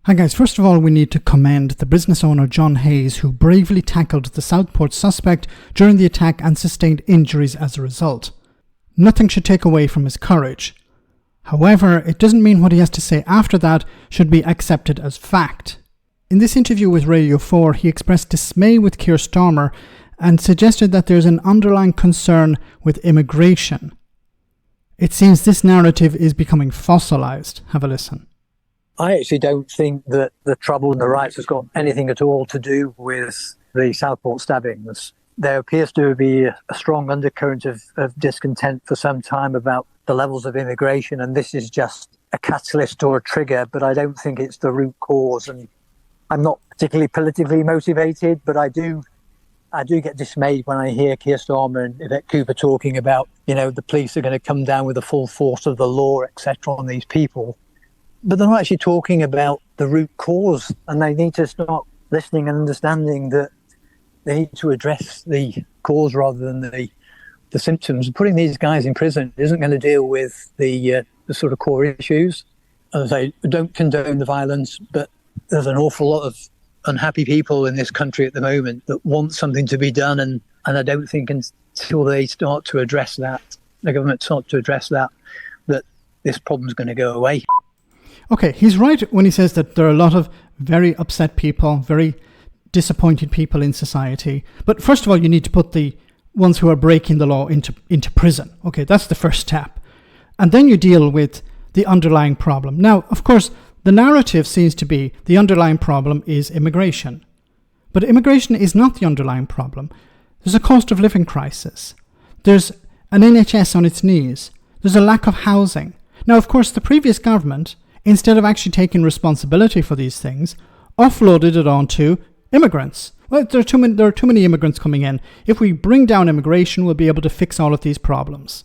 Hi guys, first of all we need to commend the business owner John Hayes, who bravely tackled the Southport suspect during the attack and sustained injuries as a result. Nothing should take away from his courage. However, it doesn't mean what he has to say after that should be accepted as fact. In this interview with Radio 4, he expressed dismay with Keir Starmer and suggested that there's an underlying concern with immigration. It seems this narrative is becoming fossilised. Have a listen. I actually don't think that the trouble in the riots has got anything at all to do with the Southport stabbings. There appears to be a strong undercurrent of discontent for some time about the levels of immigration, and this is just a catalyst or a trigger, but I don't think it's the root cause. And I'm not particularly politically motivated, but I do get dismayed when I hear Keir Starmer and Yvette Cooper talking about, the police are going to come down with the full force of the law, etc., on these people. But they're not actually talking about the root cause, and they need to start listening and understanding that they need to address the cause rather than the symptoms. Putting these guys in prison isn't going to deal with the sort of core issues. As I say, don't condone the violence, but there's an awful lot of unhappy people in this country at the moment that want something to be done, and I don't think until they start to address that, the government start to address that this problem's going to go away. Okay, he's right when he says that there are a lot of very upset people, very disappointed people in society. But first of all, you need to put the ones who are breaking the law into prison. Okay, that's the first step. And then you deal with the underlying problem. Now, of course, the narrative seems to be the underlying problem is immigration. But immigration is not the underlying problem. There's a cost of living crisis. There's an NHS on its knees. There's a lack of housing. Now, of course, the previous government, instead of actually taking responsibility for these things, offloaded it onto immigrants. Well, there are too many immigrants coming in. If we bring down immigration, we'll be able to fix all of these problems.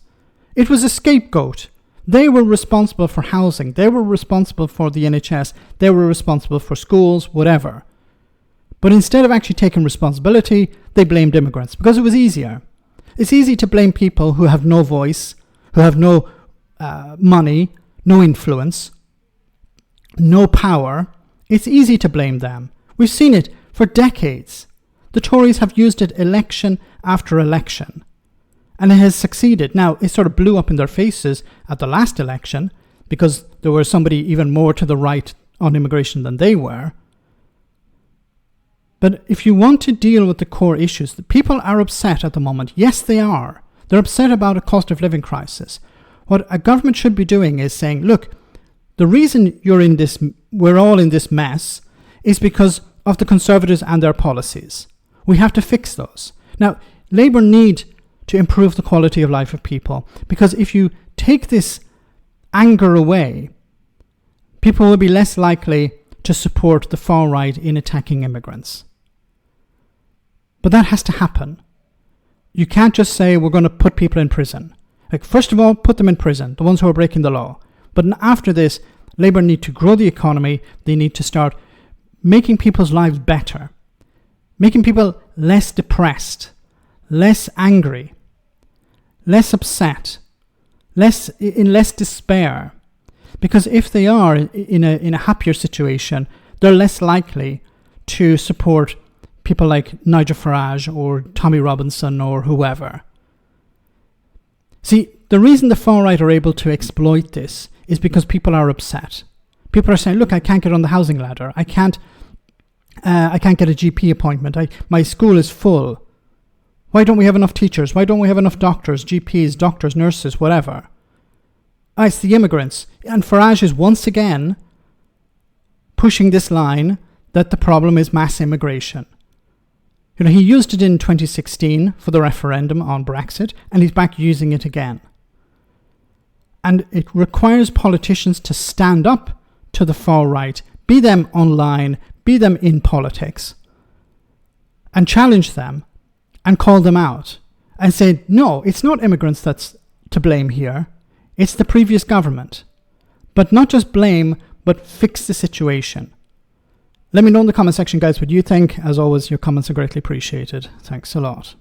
It was a scapegoat. They were responsible for housing. They were responsible for the NHS. They were responsible for schools, whatever. But instead of actually taking responsibility, they blamed immigrants because it was easier. It's easy to blame people who have no voice, who have no money, no influence, no power. It's easy to blame them. We've seen it for decades. The Tories have used it election after election, and it has succeeded. Now, it sort of blew up in their faces at the last election because there was somebody even more to the right on immigration than they were. But if you want to deal with the core issues, the people are upset at the moment. Yes, they are. They're upset about a cost of living crisis. What a government should be doing is saying, look, the reason we're all in this mess is because of the Conservatives and their policies. We have to fix those. Now, Labour need to improve the quality of life of people, because if you take this anger away, people will be less likely to support the far right in attacking immigrants. But that has to happen. You can't just say we're going to put people in prison. First of all, put them in prison, the ones who are breaking the law. But after this, Labour need to grow the economy. They need to start making people's lives better, making people less depressed, less angry, less upset, less despair. Because if they are in a happier situation, they're less likely to support people like Nigel Farage or Tommy Robinson or whoever. See, the reason the far right are able to exploit this is because people are upset. People are saying, look, I can't get on the housing ladder. I can't get a GP appointment. My school is full. Why don't we have enough teachers? Why don't we have enough doctors, GPs, doctors, nurses, whatever? It's the immigrants. And Farage is once again pushing this line that the problem is mass immigration. He used it in 2016 for the referendum on Brexit, and he's back using it again. And it requires politicians to stand up to the far right, be them online, be them in politics, and challenge them and call them out and say, no, it's not immigrants that's to blame here. It's the previous government. But not just blame, but fix the situation. Let me know in the comment section, guys, what you think. As always, your comments are greatly appreciated. Thanks a lot.